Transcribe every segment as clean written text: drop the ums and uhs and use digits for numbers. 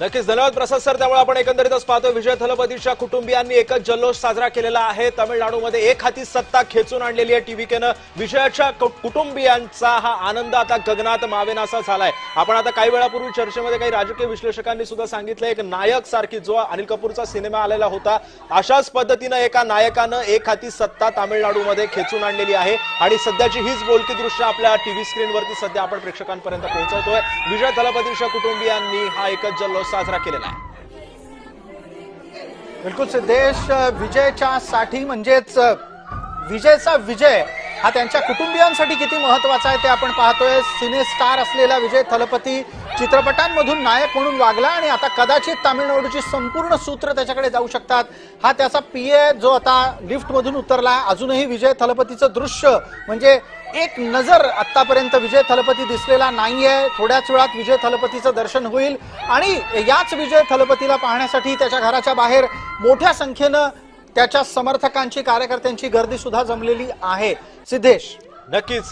नक्कीच धन्यवाद प्रसाद सर। त्यामुळे आपण एकंदरीतच पाहतो विजय थलपतीच्या कुटुंबियांनी एकच जल्लोष साजरा केलेला आहे। तामिळनाडूमध्ये एक हाती सत्ता खेचून आणलेली आहे टीव्हीकेनं। विजयाच्या कुटुंबियांचा हा आनंद आता गगनात मावेनासा झालाय। आपण आता काही वेळापूर्वी चर्चेमध्ये काही राजकीय विश्लेषकांनी सुद्धा सांगितलं एक नायक सारखी जो अनिल कपूरचा सिनेमा आलेला होता अशाच पद्धतीनं एका नायकानं एक हाती सत्ता तामिळनाडूमध्ये खेचून आणलेली आहे आणि सध्याची हीच बोलकी दृश्य आपल्या टीव्ही स्क्रीनवरती सध्या आपण प्रेक्षकांपर्यंत पोहोचवतोय। विजय थलपतीच्या कुटुंबियांनी हा एकच जल्लोष साजरा केलेला आहे। बिलकुल सिद्धेश, विजयच्या साठी म्हणजेच विजयचा विजय हा त्यांच्या कुटुंबियांसाठी किती महत्त्वाचा आहे ते आपण पाहतोय। सिने स्टार असलेला विजय थलपती चित्रपटांमधून नायक म्हणून वागला आणि आता कदाचित तामिळनाडूची संपूर्ण सूत्र त्याच्याकडे जाऊ शकतात। हा त्याचा पीए जो आता लिफ्ट मधून उतरला, अजूनही विजय थलपतीचं दृश्य म्हणजे एक नजर आतापर्यंत विजय थलपती दिसलेला नाहीये। थोड्याच वेळात विजय थलपतीचं दर्शन होईल आणि याच विजय थलपतीला पाहण्यासाठी त्याच्या घराच्या बाहेर मोठ्या संख्येनं त्याच्या समर्थकांची कार्यकर्त्यांची गर्दी सुद्धा जमलेली आहे। सिद्धेश, नक्कीच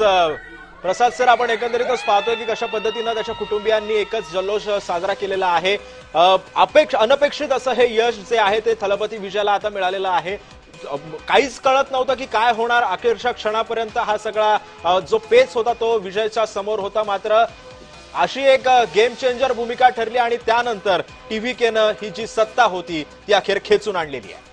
प्रसाद सर, आपण एकंदरीतच पाहतोय की कशा पद्धतीनं त्याच्या कुटुंबियांनी एकच जल्लोष साजरा केलेला आहे। अनपेक्षित असं हे यश जे आहे ते थलपती विजयाला आता मिळालेलं आहे। काहीच कळत नव्हतं की काय होणार, अखेरच्या क्षणापर्यंत हा सगळा जो पेच होता तो विजयच्या समोर होता। मात्र अशी एक गेम चेंजर भूमिका ठरली आणि त्यानंतर टीव्हीकेनं ही जी सत्ता होती ती अखेर खेचून आणलेली आहे।